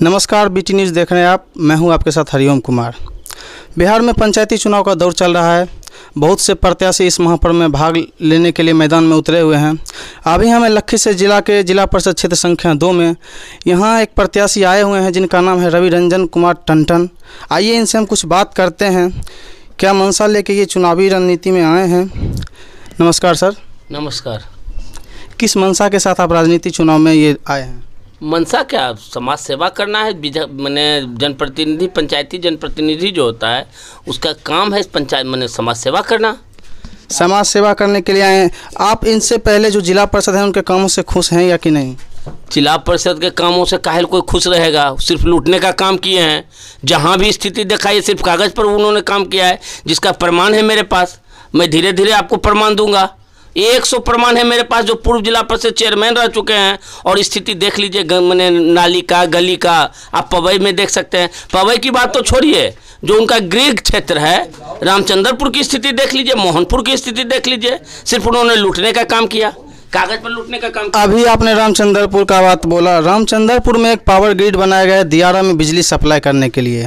नमस्कार, BT news देख रहे हैं आप। मैं हूं आपके साथ हरिओम कुमार। बिहार में पंचायती चुनाव का दौर चल रहा है। बहुत से प्रत्याशी इस महापर्व में भाग लेने के लिए मैदान में उतरे हुए हैं। अभी हमें लखीसराय जिला के जिला परिषद क्षेत्र संख्या 2 में यहां एक प्रत्याशी आए हुए हैं जिनका नाम है रवि रंजन कुमार टंटन। आइए इनसे हम कुछ बात करते हैं, क्या मंशा लेके ये चुनावी रणनीति में आए हैं। नमस्कार सर। नमस्कार। किस मंशा के साथ आप राजनीति चुनाव में ये आए हैं? मनसा क्या, समाज सेवा करना है। मैंने जनप्रतिनिधि, पंचायती जनप्रतिनिधि जो होता है उसका काम है पंचायत मैंने समाज सेवा करना। समाज सेवा करने के लिए आए हैं आप। इनसे पहले जो जिला परिषद है उनके कामों से खुश हैं या कि नहीं? जिला परिषद के कामों से काहे कोई खुश रहेगा। सिर्फ लूटने का काम किए हैं। जहाँ भी स्थिति दिखाई सिर्फ कागज़ पर उन्होंने काम किया है, जिसका प्रमाण है मेरे पास। मैं धीरे धीरे आपको प्रमाण दूंगा। 100 प्रमाण है मेरे पास जो पूर्व जिला परिषद चेयरमैन रह चुके हैं। और स्थिति देख लीजिए, मैंने नाली का, गली का, आप पवई में देख सकते हैं। पवई की बात तो छोड़िए, जो उनका गृह क्षेत्र है रामचंद्रपुर की स्थिति देख लीजिए, मोहनपुर की स्थिति देख लीजिए। सिर्फ उन्होंने लूटने का काम किया, कागज पर लूटने का काम किया। अभी आपने रामचंद्रपुर का बात बोला। रामचंद्रपुर में एक पावर ग्रिड बनाया गया है दियारा में बिजली सप्लाई करने के लिए।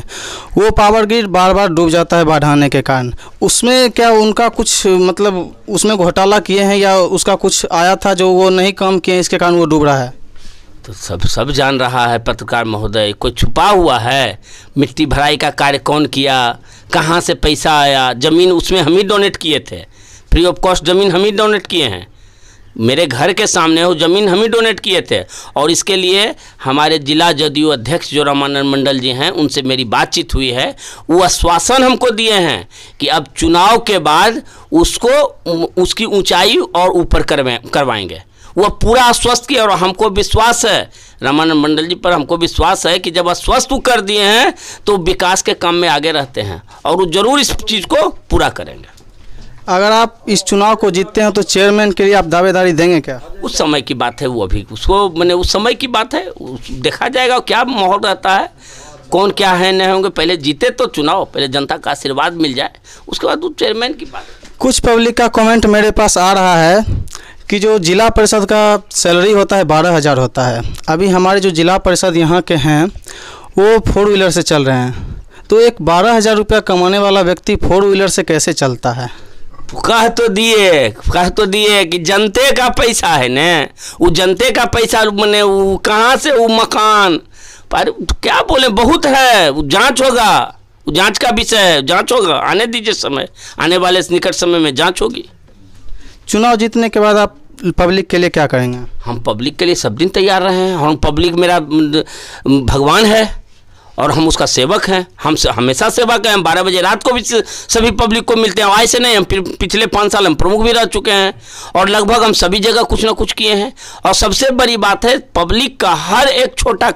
वो पावर ग्रिड बार बार डूब जाता है बाढ़ आने के कारण। उसमें क्या उनका कुछ मतलब उसमें घोटाला किए हैं या उसका कुछ आया था जो वो नहीं काम किए, इसके कारण वो डूब रहा है? तो सब जान रहा है पत्रकार महोदय। कोई छुपा हुआ है? मिट्टी भराई का कार्य कौन किया, कहाँ से पैसा आया? ज़मीन उसमें हम ही डोनेट किए थे, फ्री ऑफ कॉस्ट ज़मीन हम ही डोनेट किए हैं। मेरे घर के सामने वो ज़मीन हम ही डोनेट किए थे। और इसके लिए हमारे जिला जदयू अध्यक्ष जो रामानंद मंडल जी हैं, उनसे मेरी बातचीत हुई है। वो आश्वासन हमको दिए हैं कि अब चुनाव के बाद उसकी ऊंचाई और ऊपर करवाएंगे। वो पूरा आश्वस्त किया और हमको विश्वास है, रामानंद मंडल जी पर हमको विश्वास है कि जब आश्वस्त वो कर दिए हैं तो विकास के काम में आगे रहते हैं और वो ज़रूर इस चीज़ को पूरा करेंगे। अगर आप इस चुनाव को जीतते हैं तो चेयरमैन के लिए आप दावेदारी देंगे क्या? उस समय की बात है, वो अभी उसको मैंने उस समय की बात है, देखा जाएगा क्या माहौल रहता है, कौन क्या है नहीं होंगे। पहले जीते तो चुनाव, पहले जनता का आशीर्वाद मिल जाए, उसके बाद वो चेयरमैन की बात। कुछ पब्लिक का कमेंट मेरे पास आ रहा है कि जो जिला परिषद का सैलरी होता है 12,000 होता है। अभी हमारे जो जिला परिषद यहाँ के हैं वो 4 व्हीलर से चल रहे हैं, तो एक 12,000 रुपया कमाने वाला व्यक्ति 4 व्हीलर से कैसे चलता है? कह तो दिए कि जनते का पैसा है न, वो जनते का पैसा मैंने वो कहाँ से वो मकान पर क्या बोले, बहुत है। वो जांच होगा, वो जांच का विषय है, जांच होगा। आने दीजिए समय, आने वाले निकट समय में जांच होगी। चुनाव जीतने के बाद आप पब्लिक के लिए क्या करेंगे? हम पब्लिक के लिए सब दिन तैयार रहे हैं। हम पब्लिक मेरा भगवान है और हम उसका सेवक हैं। हम हमेशा सेवक हैं। हम 12 बजे रात को भी सभी पब्लिक को मिलते हैं। आज से नहीं, हम पिछले 5 साल हम प्रमुख भी रह चुके हैं और लगभग हम सभी जगह कुछ ना कुछ किए हैं। और सबसे बड़ी बात है, पब्लिक का हर एक छोटा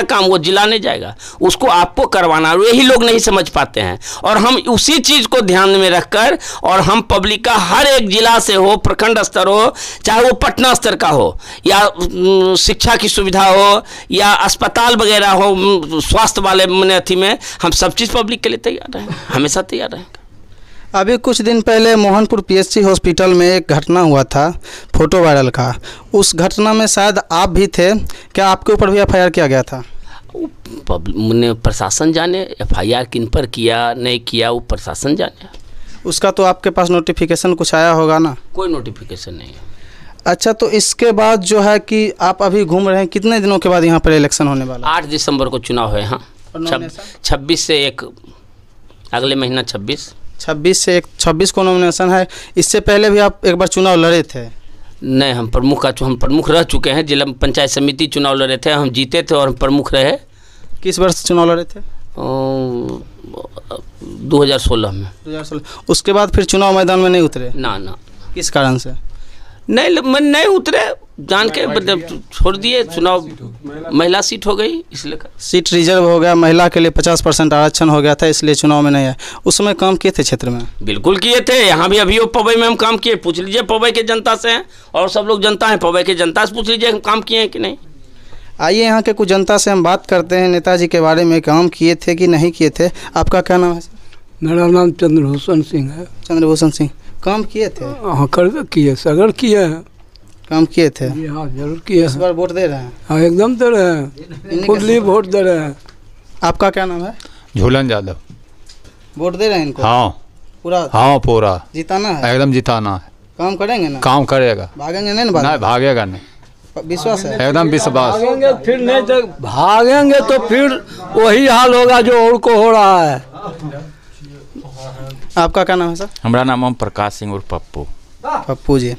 काम वो जिला नहीं जाएगा, उसको आपको करवाना। यही लोग नहीं समझ पाते हैं और हम उसी चीज़ को ध्यान में रखकर, और हम पब्लिक का हर एक जिला से हो, प्रखंड स्तर हो, चाहे वो पटना स्तर का हो, या शिक्षा की सुविधा हो, या अस्पताल वगैरह हो, स्वास्थ्य वाले मैंने अथी में, हम सब चीज़ पब्लिक के लिए तैयार रहेंगे, हमेशा तैयार रहेंगे। अभी कुछ दिन पहले मोहनपुर PHC हॉस्पिटल में एक घटना हुआ था, फोटो वायरल का। उस घटना में शायद आप भी थे, क्या आपके ऊपर भी FIR किया गया था? प्रशासन जाने FIR किन पर किया नहीं किया, वो प्रशासन जाने। उसका तो आपके पास नोटिफिकेशन कुछ आया होगा ना? कोई नोटिफिकेशन नहीं है। अच्छा, तो इसके बाद जो है कि आप अभी घूम रहे हैं, कितने दिनों के बाद यहाँ पर इलेक्शन होने वाला? 8 दिसंबर को चुनाव है यहाँ। 26 से 1 अगले महीना 26 को नॉमिनेशन है। इससे पहले भी आप एक बार चुनाव लड़े थे? नहीं, हम प्रमुख रह चुके हैं। जिला पंचायत समिति चुनाव लड़े थे, हम जीते थे और हम प्रमुख रहे। किस वर्ष चुनाव लड़े थे? 2016 में। 2016। उसके बाद फिर चुनाव मैदान में नहीं उतरे? ना। किस कारण से? नहीं उतरे, जान के मतलब छोड़ दिए। चुनाव महिला सीट हो गई, इसलिए सीट रिजर्व हो गया, महिला के लिए 50% आरक्षण हो गया था, इसलिए चुनाव में नहीं है। उस समय काम किए थे क्षेत्र में? बिल्कुल किए थे। यहाँ भी अभी पवई में हम काम किए, पूछ लीजिए पवई के जनता से हैं, और सब लोग जनता हैं, पवई के जनता से पूछ लीजिए हम काम किए हैं कि नहीं। आइए यहाँ के कुछ जनता से हम बात करते हैं, नेताजी के बारे में, काम किए थे कि नहीं किए थे। आपका क्या नाम है? मेरा नाम चंद्रभूषण सिंह है। चंद्रभूषण सिंह, काम किए थे? हाँ, कर किए, सगर किए हैं। काम किए थे, जी हाँ जरूर किए इस हैं। बार वोट दे रहे हैं? हाँ एकदम दे रहे हैं, खुदली वोट दे रहे हैं। आपका क्या नाम है? झूलन यादव। वोट दे रहे हैं इनको? हाँ पूरा हाँ पूरा जिताना है? एकदम जिताना है। काम करेंगे ना? काम करेगा, भागेंगे नहीं ना? नहीं भागेगा नहीं, विश्वास है? एकदम विश्वास। भागेंगे फिर नहीं तो भागेंगे तो फिर वही हाल होगा जो और को हो रहा है। आपका क्या नाम है सर? हमारा नाम ओम प्रकाश सिंह और पप्पू। पप्पू जी,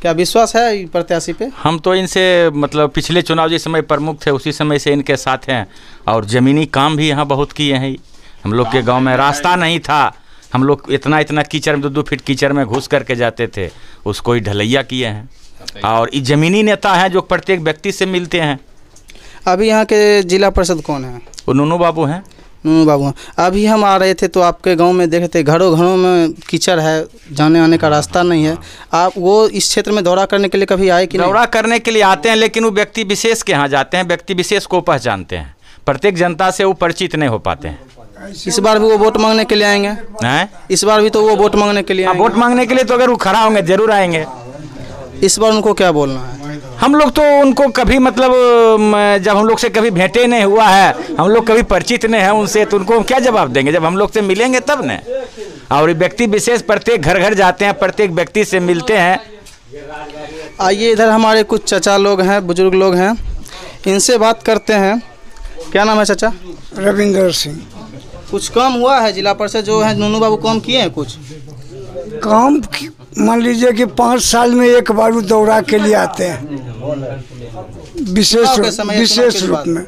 क्या विश्वास है प्रत्याशी पे? हम तो इनसे मतलब पिछले चुनाव जिस समय प्रमुख थे उसी समय से इनके साथ हैं, और ज़मीनी काम भी यहाँ बहुत किए हैं। हम लोग के गांव में रास्ता नहीं था, हम लोग इतना कीचड़ में 2-2 फीट कीचड़ में घुस करके जाते थे, उसको ही ढलैया किए हैं। और ये ज़मीनी नेता हैं जो प्रत्येक व्यक्ति से मिलते हैं। अभी यहाँ के जिला परिषद कौन है? वो नूनू बाबू हैं। नूनू बाबू। अभी हम आ रहे थे तो आपके गांव में देखे थे घरों घरों में कीचड़ है, जाने आने का रास्ता नहीं है। आप वो इस क्षेत्र में दौरा करने के लिए कभी आए कि नहीं? दौरा करने के लिए आते हैं, लेकिन वो व्यक्ति विशेष के यहाँ जाते हैं, व्यक्ति विशेष को पहचानते हैं, प्रत्येक जनता से वो परिचित नहीं हो पाते हैं। इस बार भी वो वोट मांगने के लिए आएंगे? हैं? इस बार भी तो वो वोट मांगने के लिए आएंगे? वोट मांगने के लिए तो अगर वो खड़ा होंगे जरूर आएंगे। इस बार उनको क्या बोलना है? हम लोग तो उनको कभी मतलब जब हम लोग से कभी भेंटे नहीं हुआ है, हम लोग कभी परिचित नहीं है उनसे, तो उनको हम क्या जवाब देंगे? जब हम लोग से मिलेंगे तब न। और व्यक्ति विशेष प्रत्येक घर घर जाते हैं, प्रत्येक व्यक्ति से मिलते हैं। आइए इधर हमारे कुछ चचा लोग हैं, बुजुर्ग लोग हैं, इनसे बात करते हैं। क्या नाम है चाचा? रविंदर सिंह। कुछ काम हुआ है जिला परिषद जो है नूनू बाबू काम किए हैं कुछ? काम मान लीजिए कि 5 साल में एक बार वो दौरा के लिए आते हैं, विशेष रूप में।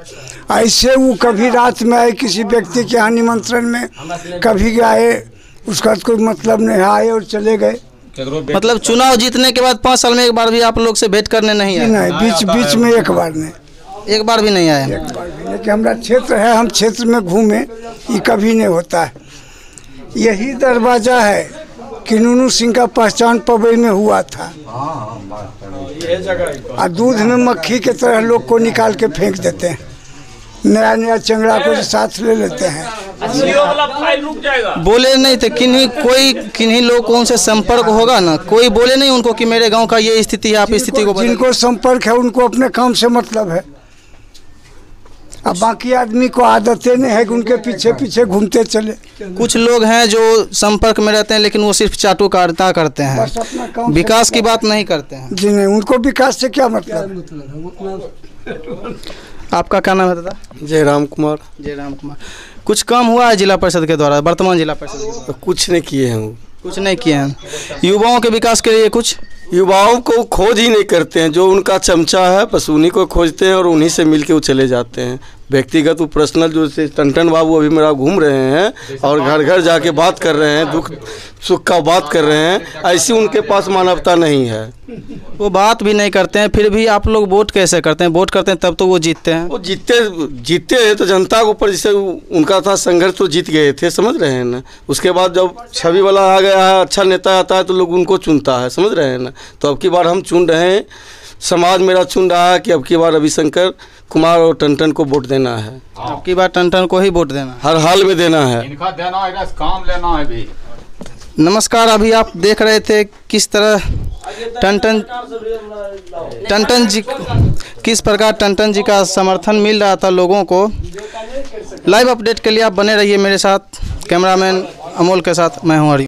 ऐसे वो कभी रात में आए किसी व्यक्ति के यहाँ निमंत्रण में, कभी आए, उसका कोई मतलब नहीं, आए और चले गए। मतलब चुनाव जीतने के बाद 5 साल में एक बार भी आप लोग से भेंट करने नहीं आए? नहीं, बीच में एक बार नहीं, एक बार भी नहीं आए? लेकिन हमारा क्षेत्र है, हम क्षेत्र में घूमे, ये कभी नहीं होता है। यही दरवाजा है कि नूनू सिंह का पहचान पवई में हुआ था, और दूध में मक्खी के तरह लोग को निकाल के फेंक देते हैं, नया नया चंगड़ा को साथ ले लेते हैं। बोले नहीं थे किन्हीं लोग को उनसे संपर्क होगा ना? कोई बोले नहीं उनको कि मेरे गांव का ये स्थिति है, आप स्थिति को जिनको संपर्क है उनको अपने काम से मतलब है। अब बाकी आदमी को आदतें नहीं है कि उनके पीछे पीछे घूमते चले। कुछ लोग हैं जो संपर्क में रहते हैं लेकिन वो सिर्फ चाटुकारिता करते हैं, विकास की बात नहीं करते हैं। जी नहीं, उनको विकास से क्या मतलब। आपका क्या नाम है दादा? जयराम कुमार। जयराम कुमार। कुछ काम हुआ है जिला परिषद के द्वारा, वर्तमान जिला परिषद के द्वारा? कुछ नहीं किए हैं वो। कुछ नहीं किए हैं। युवाओं के विकास के लिए कुछ? युवाओं को खोज ही नहीं करते हैं, जो उनका चमचा है बस उन्हीं को खोजते हैं और उन्हीं से मिलके वो चले जाते हैं। व्यक्तिगत वो पर्सनल जो टंटन बाबू अभी मेरा घूम रहे हैं और घर घर जाके बात कर रहे हैं, दुख सुख का बात कर रहे हैं, ऐसी उनके पास मानवता नहीं है। वो बात भी नहीं करते हैं, फिर भी आप लोग वोट कैसे करते हैं? वोट करते हैं तब तो वो जीतते हैं। वो जीतते हैं तो जनता के ऊपर जैसे उनका था संघर्ष, तो जीत गए थे, समझ रहे हैं ना। उसके बाद जब छवि वाला आ गया है, अच्छा नेता आता है तो लोग उनको चुनता है, समझ रहे हैं ना। तो अब की बार हम चुन रहे हैं, समाज मेरा चुन रहा है कि अब की बार रविशंकर कुमार और टंटन को वोट देना है। अब की बार टंटन को ही वोट देना है, हर हाल में देना है। इनका देना है, काम लेना है भी। नमस्कार। अभी आप देख रहे थे किस तरह टंटन जी, किस प्रकार टंटन जी का समर्थन मिल रहा था लोगों को। लाइव अपडेट के लिए आप बने रहिए मेरे साथ। कैमरामैन अमोल के साथ मैं हूँ हरी।